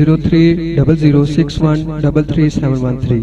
030061333713,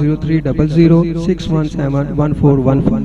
030061711415।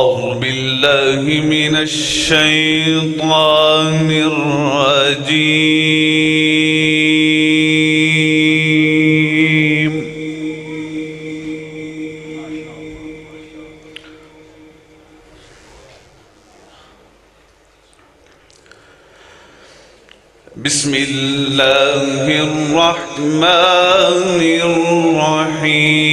أعوذ بالله من الشيطان الرجيم. بسم الله الرحمن الرحيم.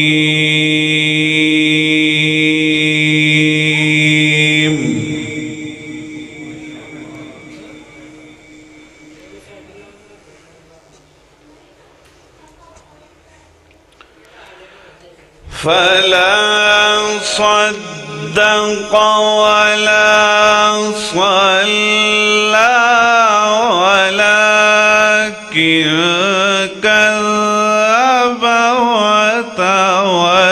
فلا صدق ولا صلى ولكن كذب وتولى.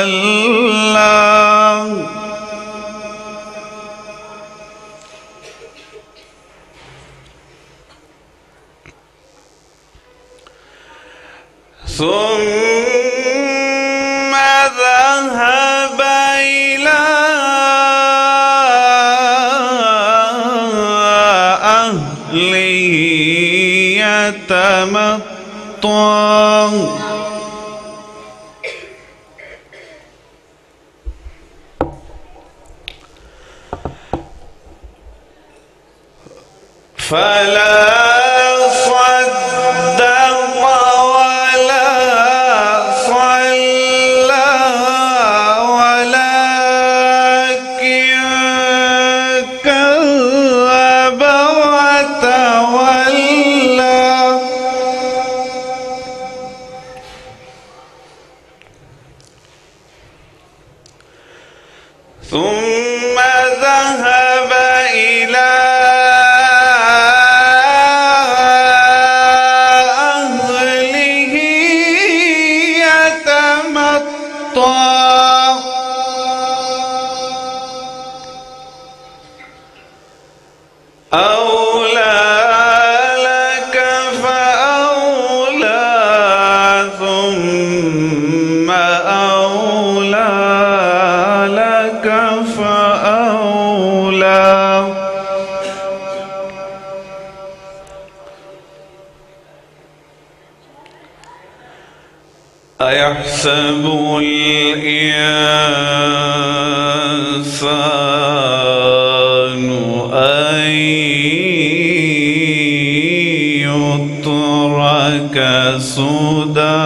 ثم ذهب إلى أهله يتمطى. فلا صدق ولا صلى ولكن كذب وتولى. ثم ذهب إلى أهله يتمطى. أولى لك فأولى ثم أولى لك فأولى. أيحسب الإنسان أن يترك سدى.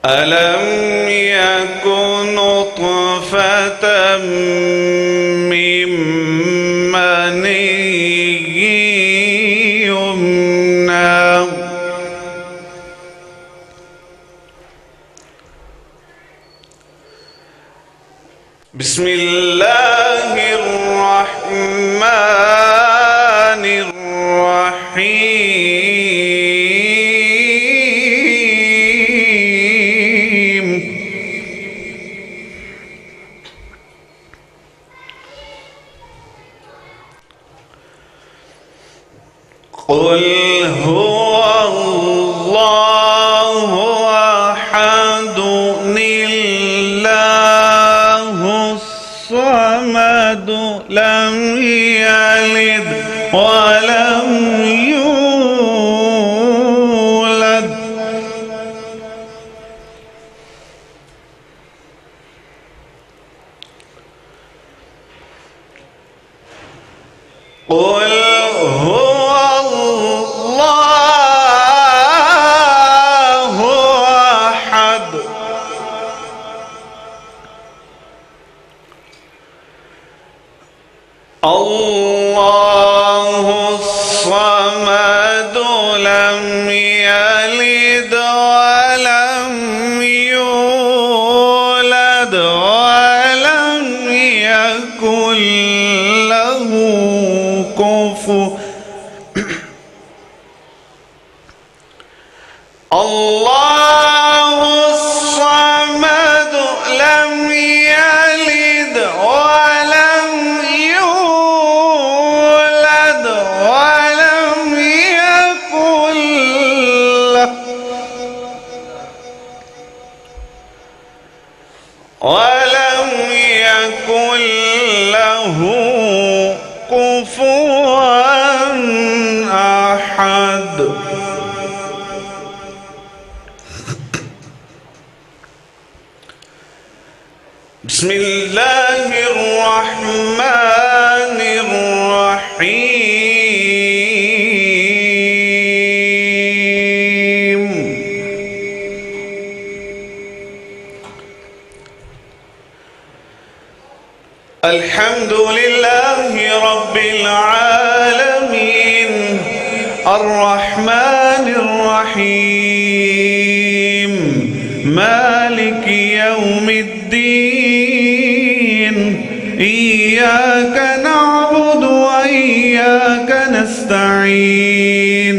ألم يكن نطفة من مني يمنى. بسم الله الرحمن الرحيم. قل هو الله أحد الله الصمد لم يلد ولم يولد. قل هو الله أحد الله الصمد لم يلد ولم يولد ولم يكن له كفوا الله الصمد لم يلد ولم يولد ولم يكن له كفوا أحد. بسم الله الرحمن الرحيم. الحمد لله رب العالمين الرحمن الرحيم مالك يوم الدين إياك نعبد وإياك نستعين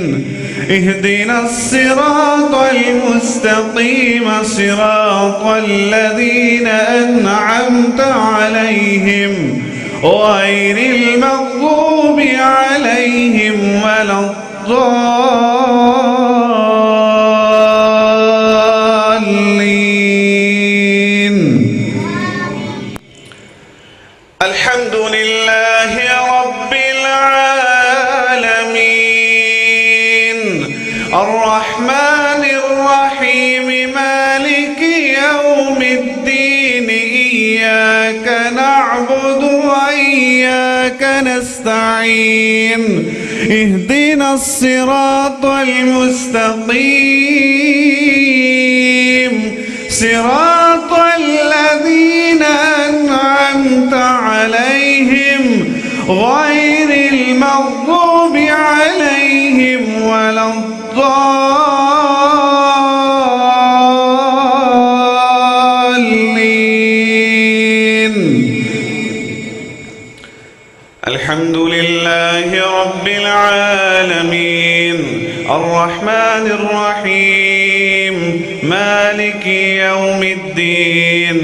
اهدنا الصراط المستقيم صراط الذين أنعمت عليهم غير المغضوب عليهم ولا الضالين. الحمد لله رب العالمين الرحمن الرحيم مالك يوم الدين إياك نعبد وإياك نستعين اهدنا الصراط المستقيم صراط الذين أنعمت عليهم غير المغضوب عليهم ولا الضالين. الحمد لله رب العالمين الرحمن الرحيم مالك يوم الدين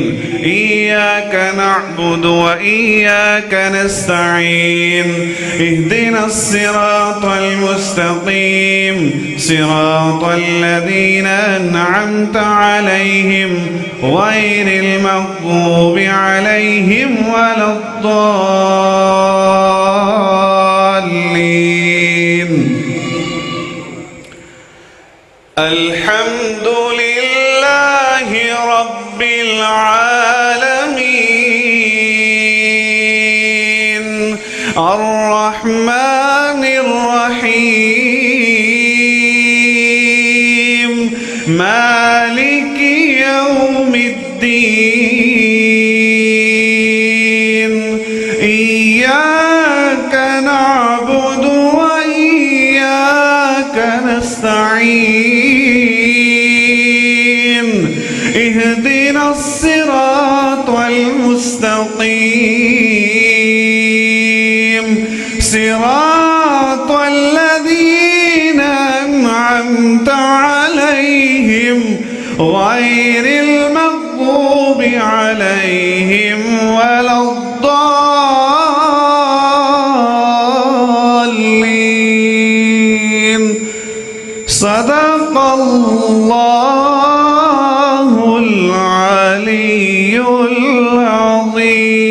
إياك نعبد وإياك نستعين اهدنا الصراط المستقيم صراط الذين أنعمت عليهم غير المغضوب عليهم ولا الضالين. الحمد لله رب العالمين الرحمن الرحيم مالك يوم الدين إياك نعبد وإياك نستعين اهدنا الصراط المستقيم صراط الذين أنعمت عليهم غير المغضوب عليهم ولا الضالين. صدق الله العلي العظيم.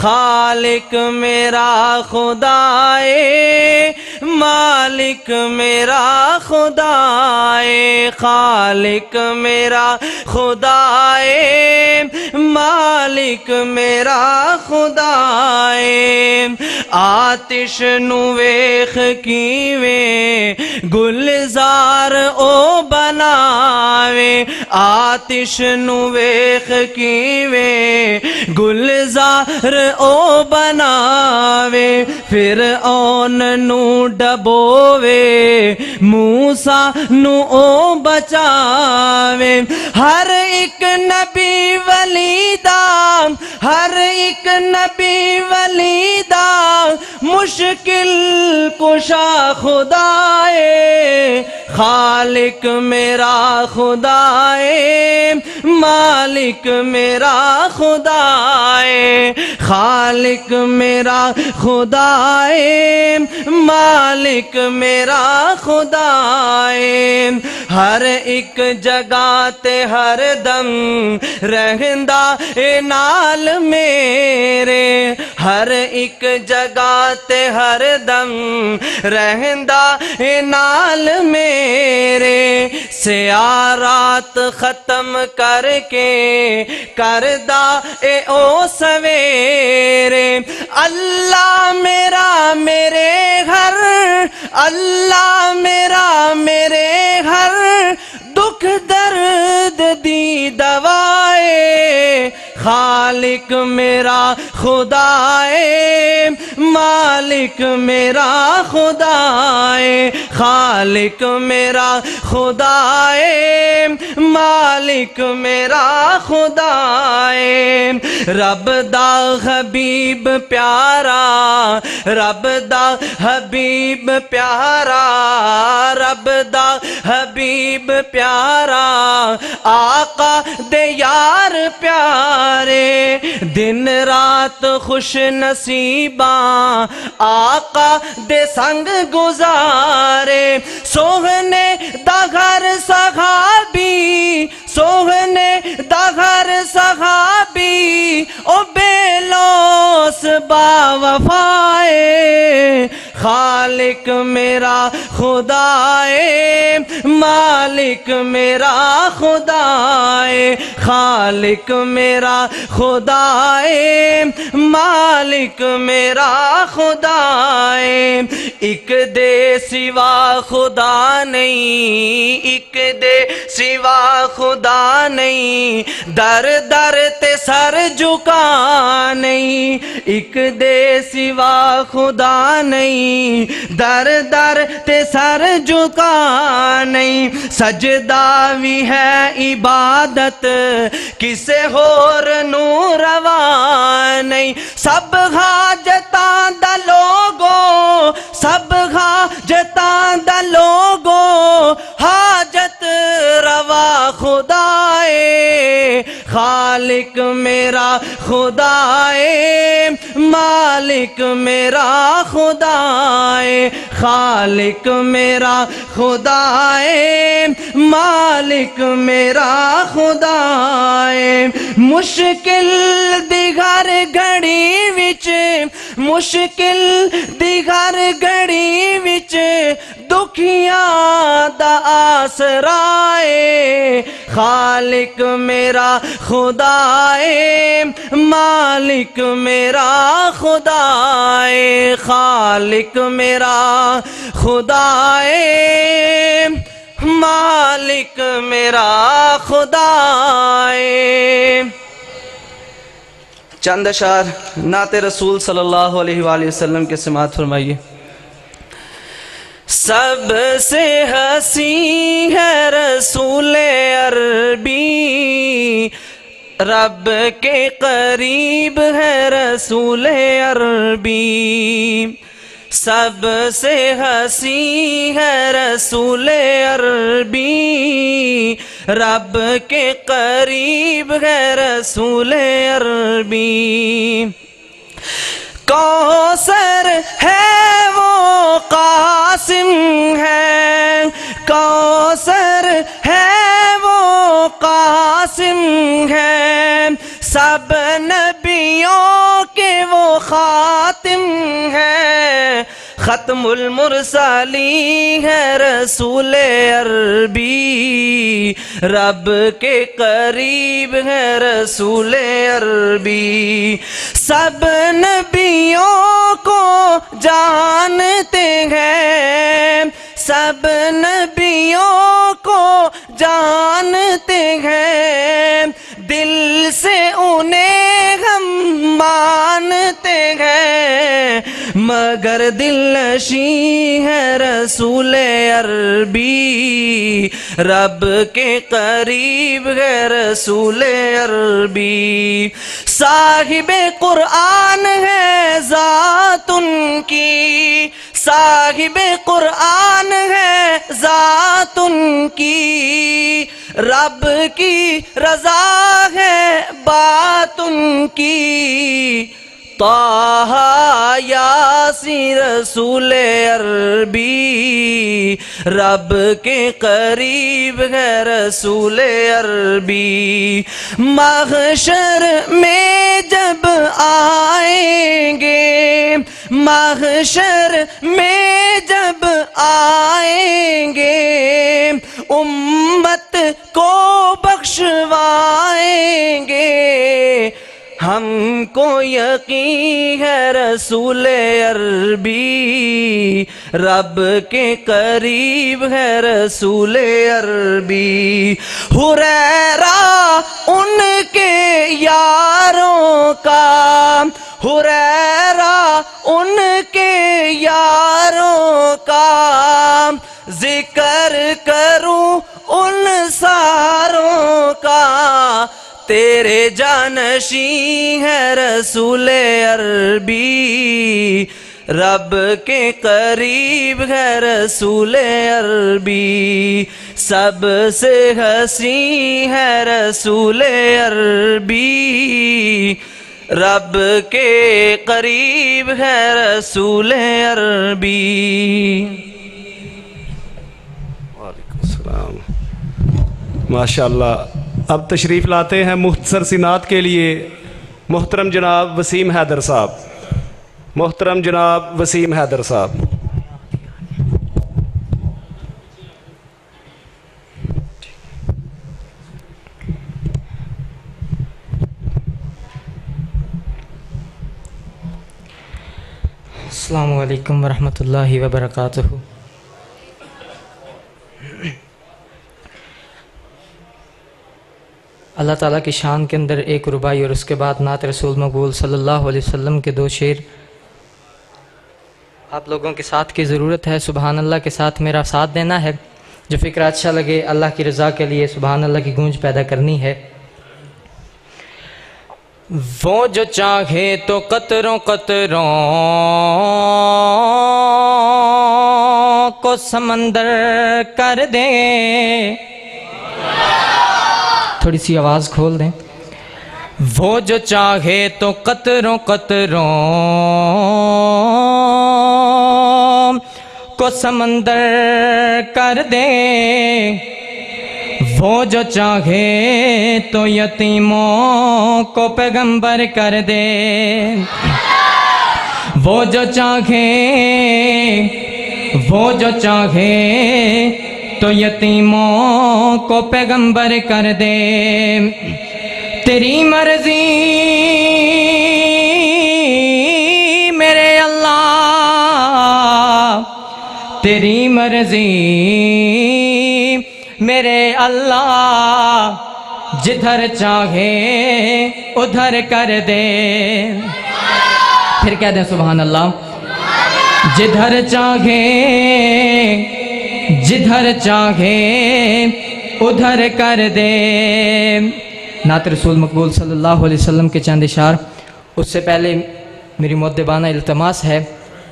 خالق میرا خدا ہے، مالک میرا خدا ہے، خالق میرا خدا ہے، مالک میرا خدا ہے۔ آتش نو ویکھ کیویں گلزار او بناوے، آتش نو ویکھ کیویں گلزار او بناوے، فرعون نو ڈبووے، موسیٰ نو او بچاوے۔ ہر ایک نبی ولی دا، ہر ایک نبی ولی دا مشکل کشا خدا ہے، خالق میرا خدا ہے، مالک میرا خدا ہے، خالق میرا خدا ہے، مالک میرا خدا ہے۔ ہر ایک جگہ تے ہر دم رہندا اے نال میرے، ہر ایک جگہ تے ہر دم رہندا اے نال میرے، سیاہ رات ختم کر کے کردا اے او سویرے۔ اللہ میرا میرے گھر، اللہ میرا میرے گھر، دکھ درد دی دوائے، خالق میرا خدا ہے، مالک میرا خدا ہے، خالق میرا خدا ہے، مالک میرا خدا ہے۔ رب دا حبیب پیارا، رب دا حبیب پیارا، رب دا حبیب پیارا، آقا دے یار پیارے، دن رات خوش نصیباں آقا دے سنگ گزارے، سوہنے دا گھر صحابی، سوہنے دا گھر صحابی، او بے لوس با وفائے، خالق میرا خدا ہے، مالک میرا خدا ہے، خالق میرا خدا ہے، مالک میرا خدا ہے۔ ایک دے سوا خدا نہیں، ایک دے سوا خدا نہیں، در در تے سر جھکا نہیں، ایک دے سوا خدا نہیں، در در تے سر جھکا نہیں، سجدہ بھی ہے عبادت کسے ہور نو روا نہیں، سب حاجتاں دا لوگو، سب حاجتاں دا لوگو، حاجت روا خدا ہے، خالق میرا خدا ہے، مالک میرا خدا ہے، خالق میرا خدا ہے، مالک میرا خدا ہے۔ مشکل دی ہر گھڑی وچ، مشکل دی ہر گھڑی وچ، دکھیاں دا آسرا ہے، خالق میرا خدا ہے، مالک میرا خدا ہے، خالق میرا خدا ہے، مالک میرا خدا ہے۔ چند اشعار نعت رسول صلی اللہ علیہ وآلہ وسلم کے سماعت فرمائیے۔ سب سے حسین ہے رسول عربی، رب کے قریب ہے رسول عربی، سب سے حسین ہے رسول عربی، رب کے قریب ہے رسول عربی۔ کوثر ہے وہ قاسم ہے، کوثر ہے وہ قاسم ہے، سب نبیوں کے وہ خاتم ہے، ختم المرسلی ہے رسول عربی، رب کے قریب ہے رسول عربی، سب نبیوں کو جانتے ہیں، سب نبیوں کو جانتے ہیں، دل سے انہیں ہم مانتے ہیں، مگر دل نشیں ہے رسول عربی، رب کے قریب ہے رسول عربی، صاحب قرآن ہے ذات ان کی، صاحب قرآن ہے ذات ان کی، رب کی رضا ہے بات ان کی، طٰہٰ یاسین رسول عربی، رب کے قریب ہے رسول عربی، محشر میں جب آئیں گے، محشر میں جب آئیں گے، امت کو بخشوائیں گے، ہم کو یقین ہے رسول عربی، رب کے قریب ہے رسول عربی، ہریرہ ان کے یاروں کا، ہریرہ ان کے یاروں کا، ذکر کروں ان ساروں کا، تیرے جانشیں ہے رسول عربی، رب کے قریب ہے رسول عربی، سب سے حسین ہے رسول عربی، رب کے قریب ہے رسول عربی۔ وعلیکم السلام۔ ماشاءاللہ، اب تشریف لاتے ہیں مختصر سی نعت کے لیے محترم جناب وسیم حیدر صاحب، محترم جناب وسیم حیدر صاحب۔ السلام علیکم ورحمۃ اللہ وبرکاتہ۔ اللہ تعالیٰ کی شان کے اندر ایک ربائی اور اس کے بعد نعت رسول مقبول صلی اللہ علیہ وسلم کے 2 شعر آپ لوگوں کے ساتھ کی ضرورت ہے۔ سبحان اللہ کے ساتھ میرا ساتھ دینا ہے، جو فکر اچھا لگے اللہ کی رضا کے لیے سبحان اللہ کی گونج پیدا کرنی ہے۔ وہ جو چاہے تو قطروں قطروں کو سمندر کر دے، تھوڑی سی آواز کھول دیں۔ وہ جو چاہے تو قطروں قطروں کو سمندر کر دے، وہ جو چاہے تو یتیموں کو پیغمبر کر دے، وہ جو چاہے تو یتیموں کو پیغمبر کر دے، تیری مرضی میرے اللہ، تیری مرضی میرے اللہ، جدھر چاہے ادھر کر دے۔ پھر کہہ دیں سبحان اللہ۔ جدھر چاہے ادھر کر دے۔ نعت رسول مقبول صلی اللہ علیہ وسلم کے چند اشعار۔ اس سے پہلے میری مؤدبانہ التماس ہے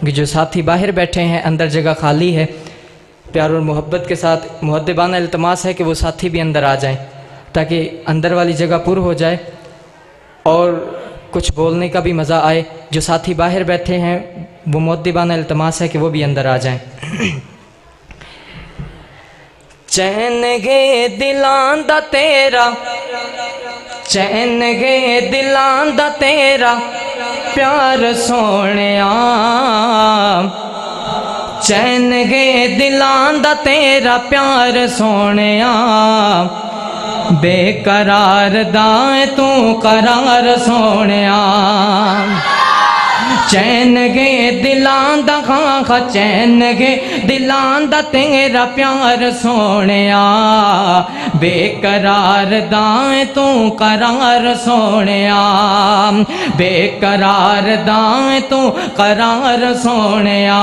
کہ جو ساتھی باہر بیٹھے ہیں، اندر جگہ خالی ہے، پیار اور محبت کے ساتھ مؤدبانہ التماس ہے کہ وہ ساتھی بھی اندر آ جائیں تاکہ اندر والی جگہ پر ہو جائے اور کچھ بولنے کا بھی مزہ آئے۔ جو ساتھی باہر بیٹھے ہیں وہ مؤدبانہ التماس ہے کہ وہ بھی اندر آ جائیں۔ چین گے دلان دا تیرا، چین گے دلان دا تیرا، پیار سونیا چین گے دلاں دا تیرا پیار سونیا بے قرار دائیں تو قرار سونیا چین گے دلاں دا خاں چین گے دلاں دا تیرا پیار سونیا بے قرار دائیں تو قرار سونیا بے قرار دائیں تو قرار سونیا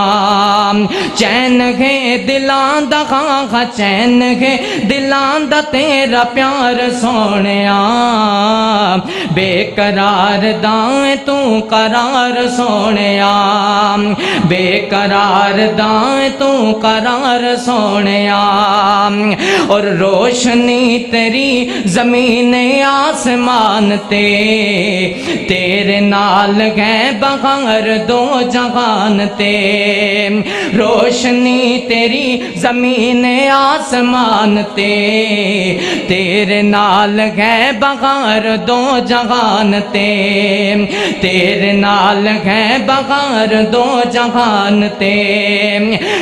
چین گے دلاں دا خاں چین گے دلاں دا تیرا پیار سونیا بے قرار دائیں تو قرار سونیا بے قرار دائیں تو قرار سونیا اور روشنی تیری زمین آسمان تیرے نال گئے بغیر دو جہان روشنی تیری زمین آسمان تیرے نال گئے بغیر دو جہان تیرے نال گئے بغیر دو جہان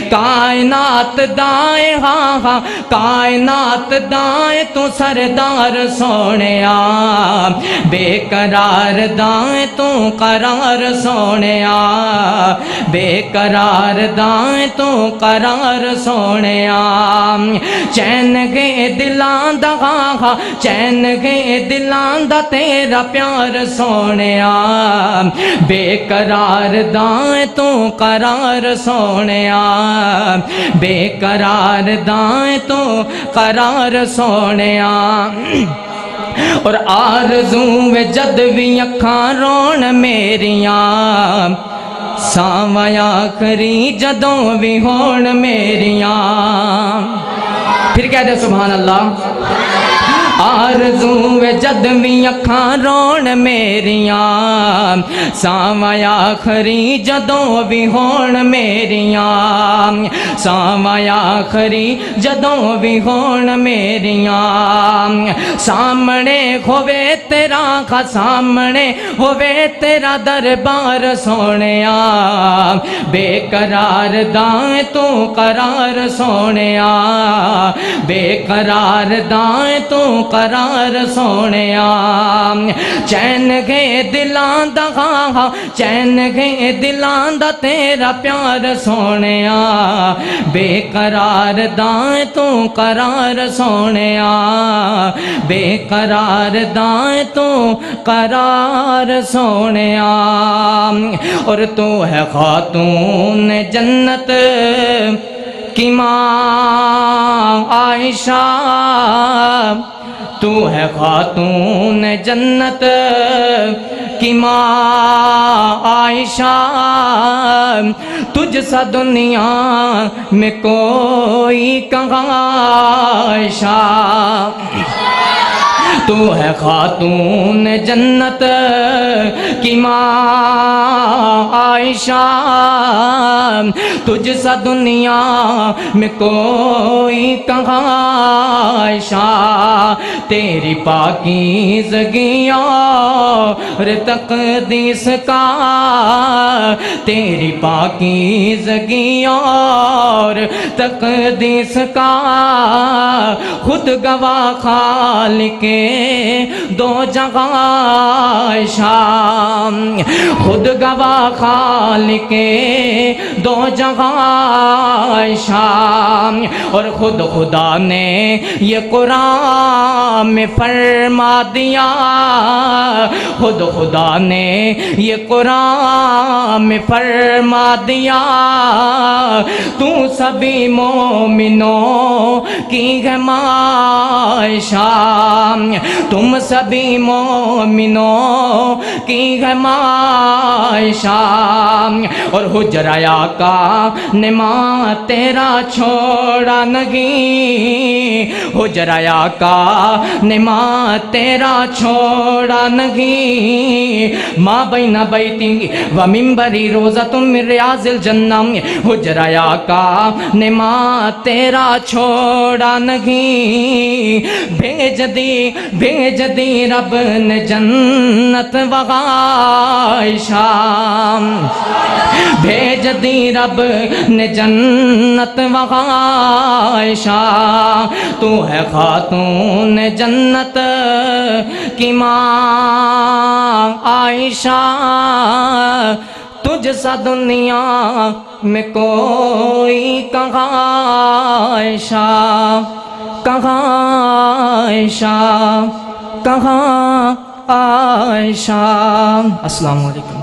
کائنات دائیں ہاں کائنات دائیں تو سردار سونیا بے قرار دائیں تو قرار سونیا بے قرار دائیں تو قرار سونیا چین گے دلاں دا خاں چین گے دلاں دا تیرا پیار سونیا بے قرار دائیں تو قرار سونیا بے قرار دائیں تو قرار سونیا اور آرزوں جد بھی اکھاں رون میریاں ساواں آخری جدوں بھی ہون میریاں پھر کہہ دے سبحان اللہ آرزوں جد بھی اکھاں رون میریاں ساواں آخری جدوں بھی ہون میریاں ساواں آخری جدوں بھی ہون میریاں سامنے ہوے تیرا خا سامنے ہوے تیرا دربار سونیا بے قرار دائیں تو قرار سونیا بے قرار دائیں تو قرار سونیا چین گے دلاں دا خاں چین گے دلاں دا تیرا پیار سونیا بے قرار دائیں تو قرار سونیا بے قرار دائیں تو قرار سونیا اور تو ہے خاتون جنت کی ماں عائشہ تو ہے خاتون جنت کی ماں عائشہ تجھ سا دنیا میں کوئی کہاں عائشہ تو ہے خاتون جنت کی ماں عائشہ تجھ سا دنیا میں کوئی کہاں عائشہ تیری پاکیزگی اور تقدیس کا تیری پاکیزگی اور تقدیس کا خود گواہ خالق دو جہاں عائشہ خود گواہ خالق دو جہاں عائشہ اور خود خدا نے یہ قرآن میں فرما دیا خود خدا نے یہ قرآن میں فرما دیا تو سبھی مومنوں کی ہے عائشہ تم سبھی مومنوں کی ہے عائشہ اور حجرہ آقا نے ماں تیرا چھوڑا نہیں، حجرہ آقا نے ماں تیرا چھوڑا نہیں، ماں بین بیتی و منبری روزۃ من ریاض الجنہ، حجرہ آقا نے ماں تیرا چھوڑا نہیں، بھیج دی رب نے جنت و عائشہ، بھیج دی رب نے جنت و عائشہ، تو ہے خاتون جنت کی ماں عائشہ، تجھ سا دنیا میں کوئی کہاں عائشہ، کہاں عائشہ، کہاں عائشہ۔ السلام علیکم۔